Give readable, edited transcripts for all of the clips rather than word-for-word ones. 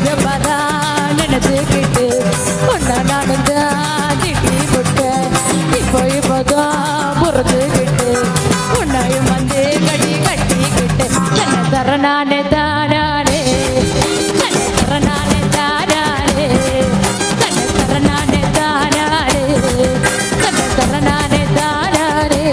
விதமாதான் நினைச்சுக்கிட்டு ஒன்னா நானும் தான் திட்டி போட்டேன். இப்போதான் புரிஞ்சுக்கிட்டு உன்னையும் வந்து கட்டி கட்டிக்கிட்டு என்ன தர நானே தானே என்ன தர நானே தானே என்ன தர நானே தானே என்ன தர நானே தானே.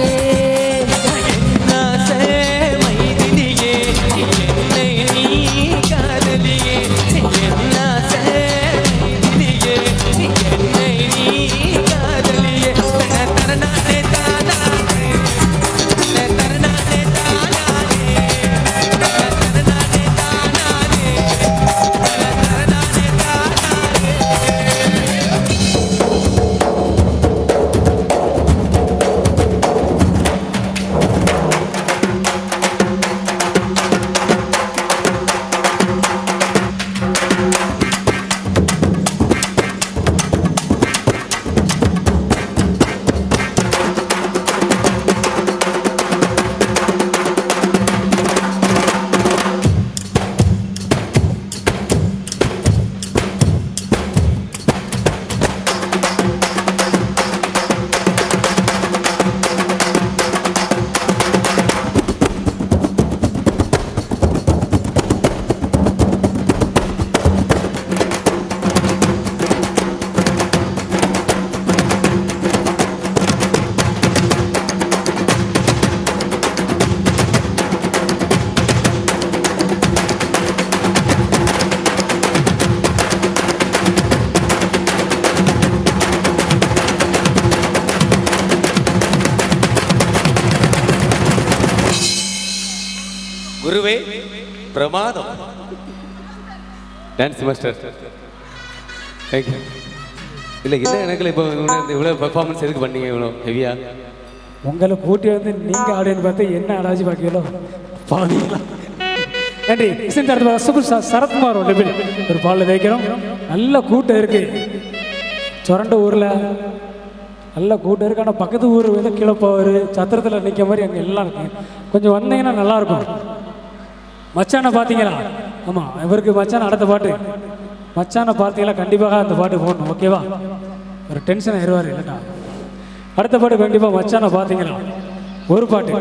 குருவே பிரமாதம். Dance master thank you. இல்லை இல்லை எனக்கு இப்போ இவ்வளோ பெர்ஃபார்மன்ஸ் எதுக்கு பண்ணீங்க இவ்வளோ ஹெவியா? உங்களை கூட்டி வந்து நீங்கள் ஆடுன்னு பார்த்து என்ன ஆடாச்சு பாக்கியலோ பாவீங்களா. நன்றி. சரத்குமார் ஒரு பாலில் வைக்கிறோம். நல்ல கூட்டம் இருக்கு. சொரண்ட ஊரில் நல்ல கூட்டம் இருக்கு. ஆனால் பக்கத்து ஊர் வந்து கிளப்பவர் சத்திரத்தில் நிற்க மாதிரி அங்கே எல்லாம் இருக்கு. கொஞ்சம் வந்தீங்கன்னா நல்லாயிருக்கும். மச்சானை பார்த்தீங்களா? ஆமாம், இவருக்கு மச்சான அடுத்த பாட்டு. மச்சானை பார்த்தீங்களா? கண்டிப்பாக அந்த பாட்டு போடணும். ஓகேவா? ஒரு டென்ஷன் ஆயிடுவார் இல்லைண்ணா. அடுத்த பாட்டு கண்டிப்பாக மச்சானை பார்த்தீங்களா? ஒரு பாட்டு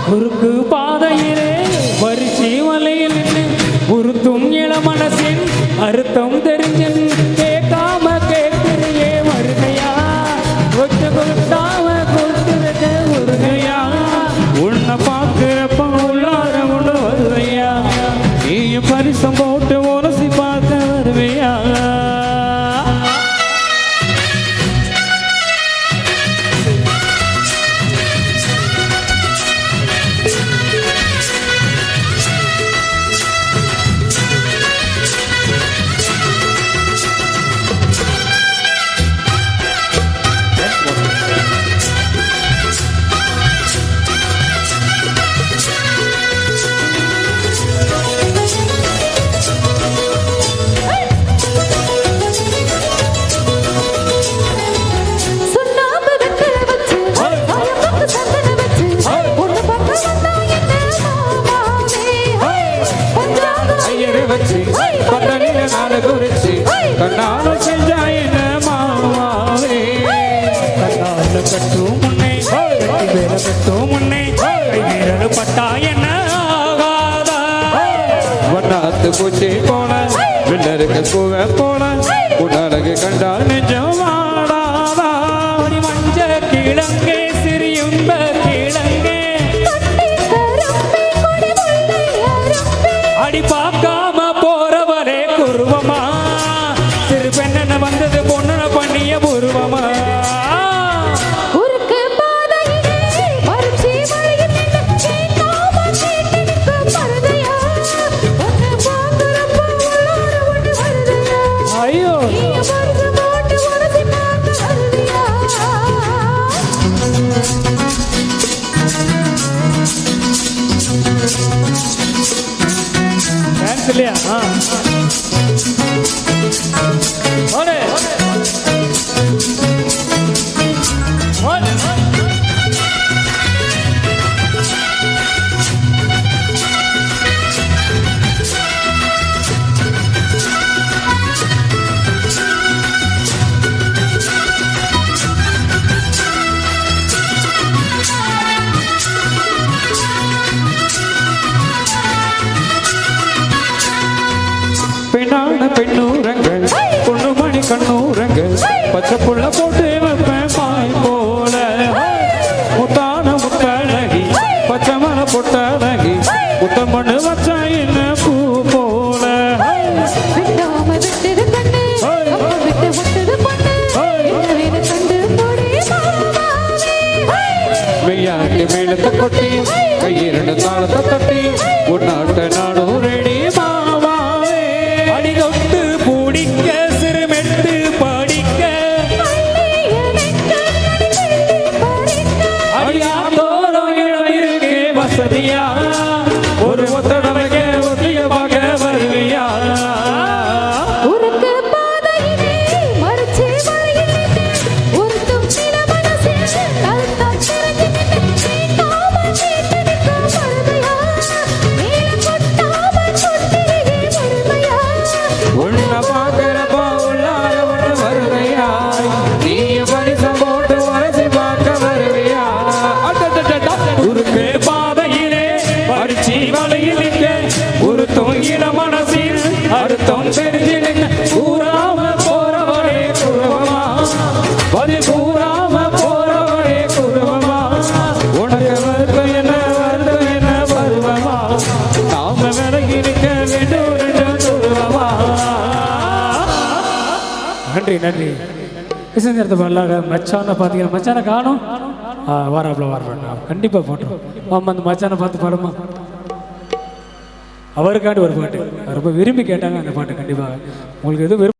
குறுக்கு பாதையிலே வரிசை வலையில் நின்று உறுத்தும் இள மனசின் அறுத்தம் தெரிஞ்சன் கேட்காம கேட்கிறையே வருகையா ஒத்த கொடுத்தாம கொடுத்துருக்க வருகையா உன்னை பார்க்கிறப்ப உள்ளார உள்ள வருவையா நீயும் பரிசம் போட்டு உரசி பார்க்க வருவையா. கண்ணாலும் செஞ்சாயின மாமாவே கண்ணால கட்டும் முன்னே வேற கட்டும் முன்னே கைவிரல் பட்டா என்ன ஆகாதா வண்ணாத்து பூச்சி போல வில்லருக்கு கூவ போல உடலகு கண்டால் நெஞ்சம் வாடாதா மஞ்ச கிழங்கே சிறியும்ப கிழங்கே டான்ஸ் இல்லையா ஓடு. ஓடு. பெண்ணான பெண்ணூரங்கள் பொண்ணு மணி கண்ணூரங்கள் பச்சை புள்ள போட்டு வைப்பேன் பாய் போல முத்தான முத்தழகி பச்சை மலை பொட்டழகி முத்தம் மண்ணு வச்சா என்ன பூ போல விட்டாம விட்டது கண்ணு அப்ப விட்டு விட்டது பொண்ணு என்ன கண்டு போடி வெள்ளாட்டு மேலத்தை கொட்டி கையிரண்டு தாளத்தை தட்டி உன்னாட்ட நாடும் ரெடி மாவாவே அடிதொட்டு பூடிக்க சிறுமெட்டு படிக்க அடியாத்தோரம் இடம் இருக்கே வசதியா ஒரு ஒத்தடவைக்கு ஒத்தியமாக வருவியா உருக்கு பாதையிலே மறுச்சி வரையிலே ஒருத்தும் சில மனசில் கல்தம் திறந்து நீட்டாம நீட்டடிக்கும் மருமையா நீளம் கொட்டாம கொட்டியே மருமையா உன்னை பார்க்கிறப்ப உள்ளார ஒன்று வருவையா நீ பரிசம் போட்டு உரசி பார்க்க வருவியா உருக்கு பாதையிலே பறிச்சி வலையில் நிற்க ஒரு தொங்கிட மனசில் அர்த்தம் தெரிஞ்சு நிற்க கூறாம போறவரே குருவமா பதில் கூறாம போறவரே குருவமா உனக்கு வருத்த என்ன பருவமா நாம விலகி நிற்க வேண்டும் குருவமா. நன்றி நன்றி நேரத்தை வரலாங்க மச்சான பார்த்தீங்கன்னா மச்சான காணும் வாராப்புல வரப்பா கண்டிப்பாக போட்டோம் ஆமாம் அந்த மச்சானை பார்த்து பாடுமா அவருக்காண்டி ஒரு பாட்டு ரொம்ப விரும்பி கேட்டாங்க அந்த பாட்டு கண்டிப்பாக உங்களுக்கு எதுவும்